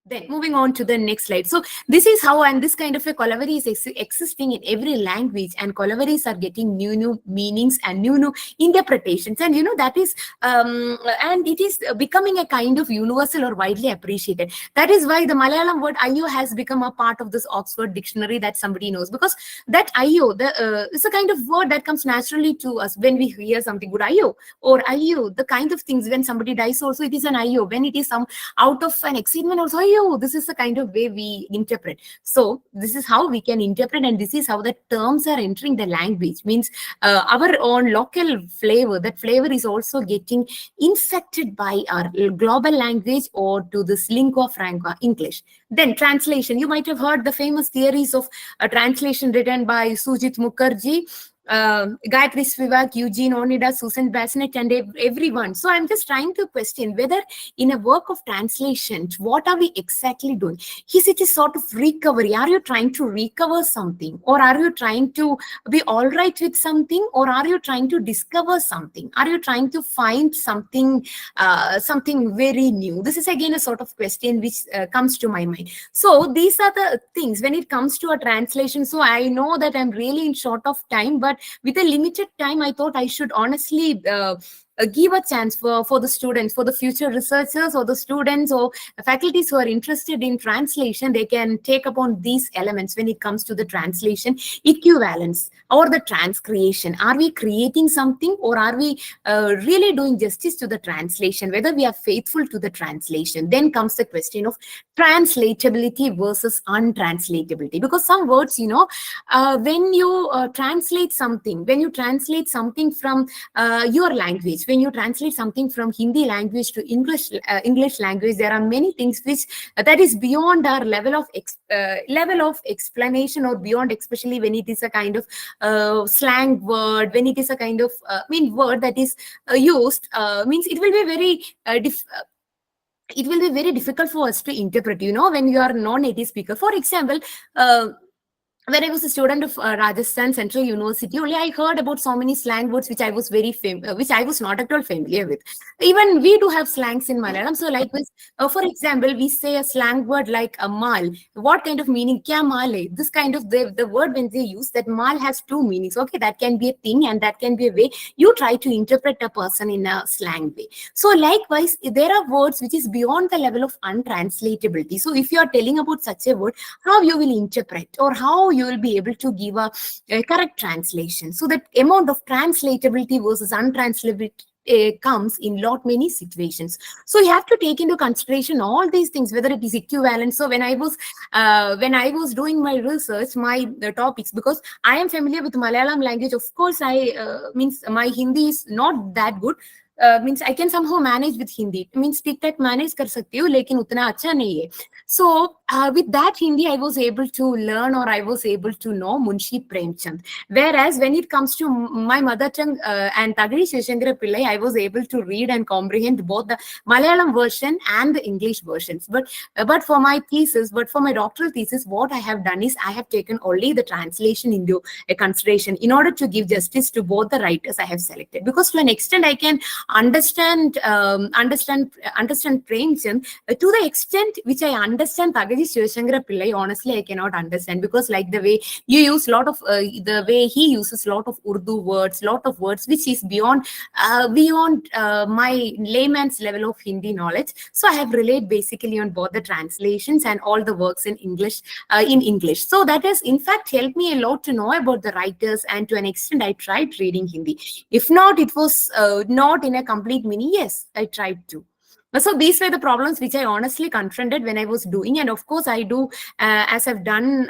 Then moving on to the next slide. So this is how, and this kind of a corollary is existing in every language, and corollaries are getting new meanings and new interpretations. And that is, and it is becoming a kind of universal or widely appreciated. That is why the Malayalam word ayo has become a part of this Oxford dictionary that somebody knows, because that ayo, it's a kind of word that comes naturally to us when we hear something good, ayo or ayo, the kind of things when somebody dies also it is an ayo. When it is some out of an excitement also, this is the kind of way we interpret. So this is how we can interpret, and this is how the terms are entering the language. Means our own local flavor, that flavor is also getting infected by our global language or to this lingua franca, English. Then translation. You might have heard the famous theories of a translation written by Sujit Mukherjee, Gayatri Spivak, Eugene Onida, Susan Bassnett, and everyone. So I'm just trying to question whether in a work of translation, what are we exactly doing? Is it a sort of recovery? Are you trying to recover something? Or are you trying to be all right with something? Or are you trying to discover something? Are you trying to find something, something very new? This is again a sort of question which comes to my mind. So these are the things when it comes to a translation. So I know that I'm really in short of time, but with a limited time, I thought I should honestly give a chance for the students, for the future researchers or the students or faculties who are interested in translation. They can take upon these elements when it comes to the translation equivalence or the transcreation. Are we creating something, or are we really doing justice to the translation, whether we are faithful to the translation? Then comes the question of translatability versus untranslatability, because some words, when you translate something, from your language, when you translate something from Hindi language to English language, there are many things which that is beyond our level of explanation, or beyond, especially when it is a kind of slang word, when it is a kind of word that is used, means it will be very difficult for us to interpret, when you are non-native speaker. For example, when I was a student of Rajasthan Central University, only I heard about so many slang words which I was which I was not at all familiar with. Even we do have slangs in Malayalam. So like this, for example, we say a slang word like a mal. What kind of meaning? Kya mal hai? This kind of, the word when they use that, mal has two meanings. Okay, that can be a thing and that can be a way you try to interpret a person in a slang way. So likewise, there are words which is beyond the level of untranslatability. So if you are telling about such a word, how you will interpret, or how you will be able to give a correct translation. So that amount of translatability versus untranslatability comes in many situations. So you have to take into consideration all these things, whether it is equivalent. So when I was doing my research, the topics, because I am familiar with Malayalam language, of course, means my Hindi is not that good. Means I can somehow manage with Hindi. Means ठीक-ठाक manage कर सकती हूँ, लेकिन उतना अच्छा नहीं है. So with that Hindi, I was able to learn, or I was able to know Munshi Premchand. Whereas when it comes to my mother tongue and Tagari Shivashankara Pillai, I was able to read and comprehend both the Malayalam version and the English versions. But for my doctoral thesis, what I have done is I have taken only the translation into a consideration in order to give justice to both the writers I have selected. Because to an extent, I can understand Premchand to the extent which I understand Tagaji Shivashankara Pillai. Honestly, I cannot understand, because like the way you use the way he uses lot of Urdu words, lot of words which is beyond my layman's level of Hindi knowledge. So I have relied basically on both the translations and all the works in English. So that has in fact helped me a lot to know about the writers, and to an extent I tried reading Hindi. If not, it was not in a complete meaning. Yes, I tried to. So these were the problems which I honestly confronted when I was doing. And of course, I do, as I've done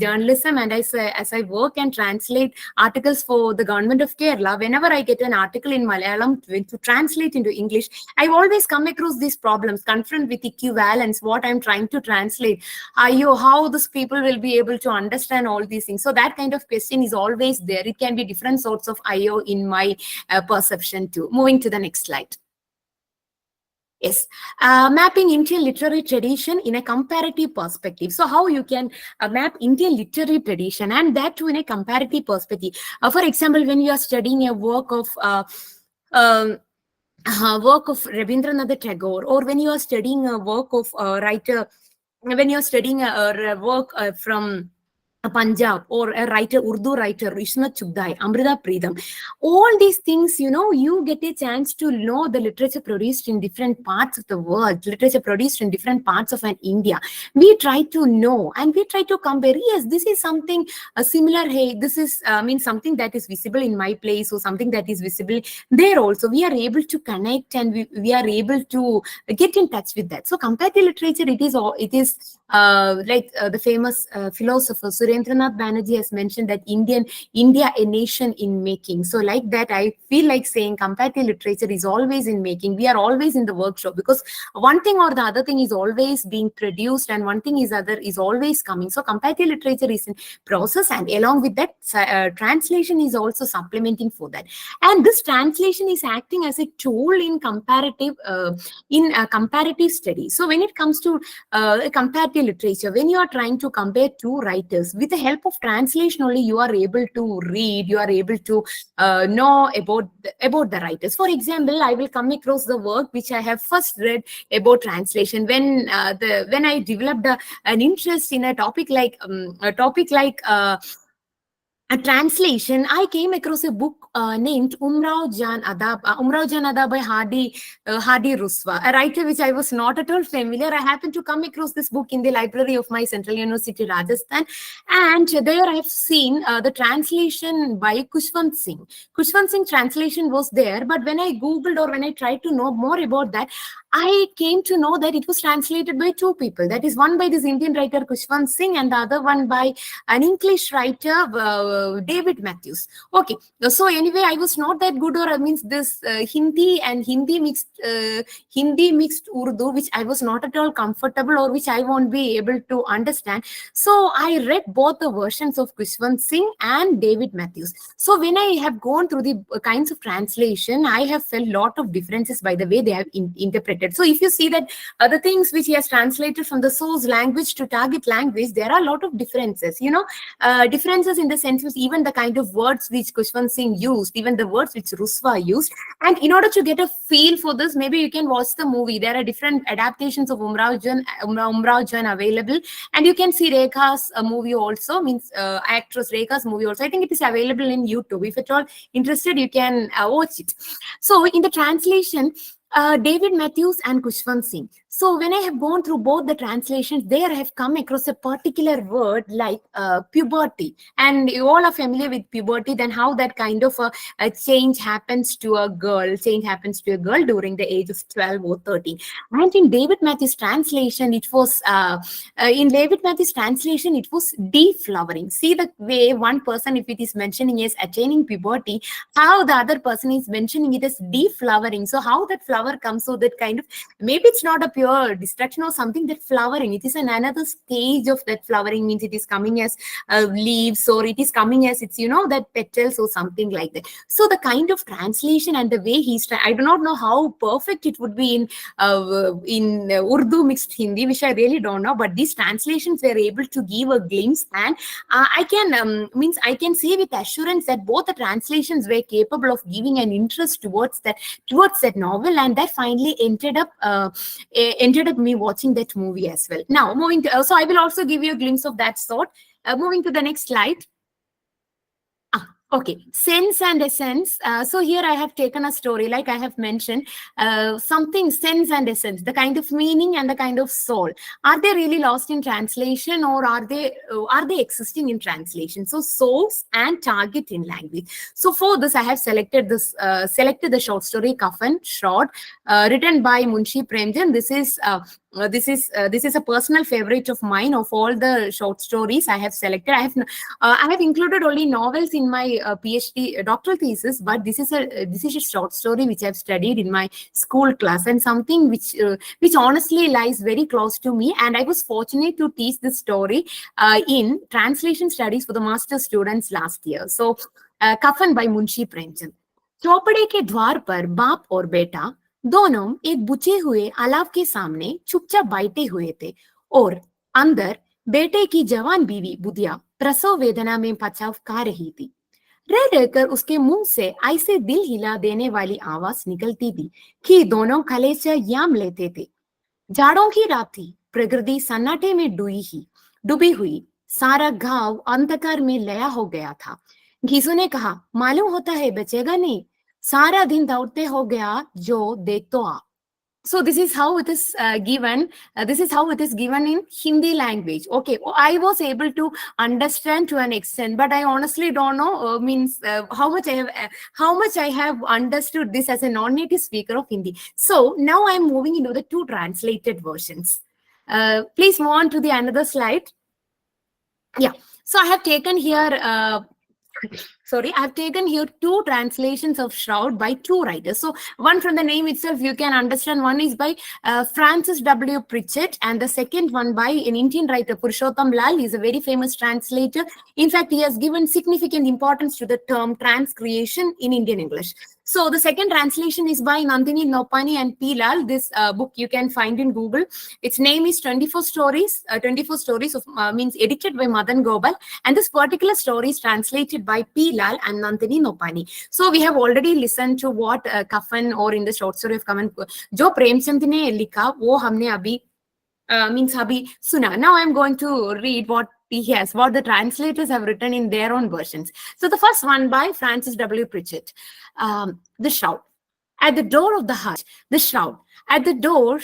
journalism, and as I work and translate articles for the government of Kerala, whenever I get an article in Malayalam to translate into English, I've always come across these problems, confront with equivalence, what I'm trying to translate, how these people will be able to understand all these things. So that kind of question is always there. It can be different sorts of IO in my perception too. Moving to the next slide. Yes, mapping Indian literary tradition in a comparative perspective. So how you can map Indian literary tradition, and that too in a comparative perspective. For example, when you are studying a work of work of Rabindranath Tagore, or when you are studying a work of a writer, when you are studying a work from Punjab, or a writer, Urdu writer, Ishmat Chugdai, Amrita Preetham. All these things, you get a chance to know the literature produced in different parts of the world, literature produced in different parts of an India. We try to know and we try to compare. Yes, this is something similar. Hey, this is, means something that is visible in my place, or something that is visible there also. We are able to connect, and we are able to get in touch with that. So comparative literature, it is like the famous philosopher Surendranath Banerjee has mentioned that India a nation in making. So like that, I feel like saying comparative literature is always in making. We are always in the workshop, because one thing or the other thing is always being produced, and one thing is other is always coming. So comparative literature is in process, and along with that, translation is also supplementing for that. And this translation is acting as a tool in comparative study. So when it comes to comparative literature, when you are trying to compare two writers, with the help of translation only, you are able to read, you are able to know about the writers. For example, I will come across the work which I have first read about translation when I developed an interest in a topic like a translation. I came across a book named Umrao Jan Adab by Hardy Ruswa, a writer which I was not at all familiar. I happened to come across this book in the library of my Central University, Rajasthan, and there I have seen the translation by Kushwant Singh. Kushwant Singh translation was there, but when I googled, or when I tried to know more about that, I came to know that it was translated by two people. That is, one by this Indian writer Kushwant Singh, and the other one by an English writer, David Matthews. Okay, so anyway, I was not that good, or I means this Hindi mixed Urdu, which I was not at all comfortable, or which I won't be able to understand. So I read both the versions of Kushwant Singh and David Matthews. So when I have gone through the kinds of translation, I have felt lot of differences by the way they have interpreted. So if you see that the things which he has translated from the source language to target language, there are a lot of differences. Differences in the sense of even the kind of words which Kushwant Singh used, even the words which Ruswa used. And in order to get a feel for this, maybe you can watch the movie. There are different adaptations of Umrao Jan available, and you can see Rekha's movie also, means actress Rekha's movie also. I think it is available in YouTube. If at all interested, you can watch it. So in the translation, David Matthews and Kushwant Singh. So when I have gone through both the translations, there I have come across a particular word like puberty. And you all are familiar with puberty, then how that kind of a change happens to a girl, during the age of 12 or 13. And in David Matthews' translation, it was deflowering. See the way one person, if it is mentioning as attaining puberty, how the other person is mentioning it as deflowering. So how that flower comes, so that kind of, maybe it's not a pure destruction or something, that flowering, it is another stage of that flowering, means it is coming as leaves, or it is coming as it's that petals or something like that. So the kind of translation and the way I do not know how perfect it would be in Urdu mixed Hindi, which I really don't know, but these translations were able to give a glimpse. And I can say with assurance that both the translations were capable of giving an interest towards that novel, and that finally ended up me watching that movie as well. Now moving to, so I will also give you a glimpse of that sort. Moving to the next slide. Okay, sense and essence. So here I have taken a story, like I have mentioned, something sense and essence, the kind of meaning and the kind of soul. Are they really lost in translation, or are they existing in translation? So source and target in language. So for this, I have selected the short story Kafan Short, written by Munshi Premchand. This is a personal favorite of mine. Of all the short stories I have selected, I have included only novels in my PhD doctoral thesis, but this is a short story which I have studied in my school class, and something which honestly lies very close to me. And I was fortunate to teach this story in translation studies for the master students last year. So Kafan by Munshi Premchand. चौपड़े के द्वार पर बाप और बेटा दोनों एक बुझे हुए अलाव के सामने चुपचाप बैठे हुए थे, और अंदर बेटे की जवान बीवी बुधिया प्रसव वेदना में पछतावा कर रही थी। रह रहकर उसके मुंह से ऐसे दिल हिला देने वाली आवाज निकलती थी कि दोनों कलेजा याम लेते थे। जाड़ों की रात थी, प्रकृति सन्नाटे में डूबी हुई, सारा गांव अंधकार में लया हो गया था। घीसू ने कहा, मालूम होता है बचेगा नहीं, सारा दिन दौड़ते हो गया जो देख तो आ। So this is how it is given. This is how it is given in Hindi language. Okay, I was able to understand to an extent, but I honestly don't know how much I have understood this as a non-native speaker of Hindi. So now I'm moving into the two translated versions. Please move on to the another slide. Yeah. So I have taken here. I have taken here two translations of Shroud by two writers. So one from the name itself, you can understand. One is by Francis W. Pritchett, and the second one by an Indian writer, Purushottam Lal. He's a very famous translator. In fact, he has given significant importance to the term transcreation in Indian English. So the second translation is by Nandini Nopani and P. Lal. This book you can find in Google. Its name is 24 Stories. 24 Stories of means edited by Madan Gopal. And this particular story is translated by P. Lal and Nandini Nopani. So we have already listened to what Kafan or in the short story of Kaman, जो प्रेमचंद ने लिखा वो हमने अभी अभी सुना. Now I'm going to read what the translators have written in their own versions. So the first one by Francis W. Pritchett, The Shroud. At the door of the hut, the shroud. At the door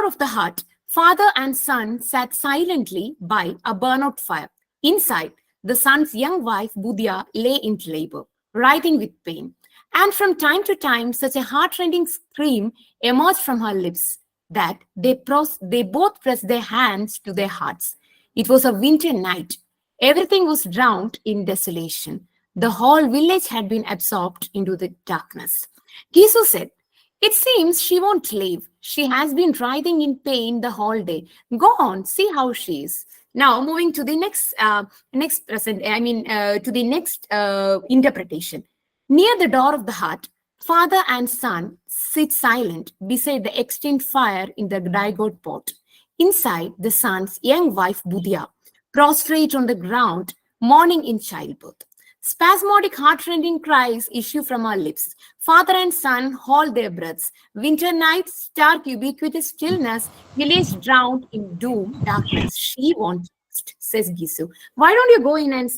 of the hut, father and son sat silently by a burnout fire. Inside, the son's young wife, Budya, lay in labor, writhing with pain. And from time to time, such a heart-rending scream emerged from her lips that they both pressed their hands to their hearts. It was a winter night. Everything was drowned in desolation. The whole village had been absorbed into the darkness. Gisu said, "It seems she won't leave. She has been writhing in pain the whole day. Go on, see how she is." Now, moving to the next interpretation. Near the door of the hut, father and son sit silent beside the extinct fire in the dry-goat pot. Inside, the son's young wife, Budya, prostrate on the ground, mourning in childbirth. Spasmodic, heart-rending cries issue from her lips. Father and son hold their breaths. Winter night, stark, ubiquitous stillness, village drowned in doom, darkness. She won't, says Gisu. Why don't you go in and see?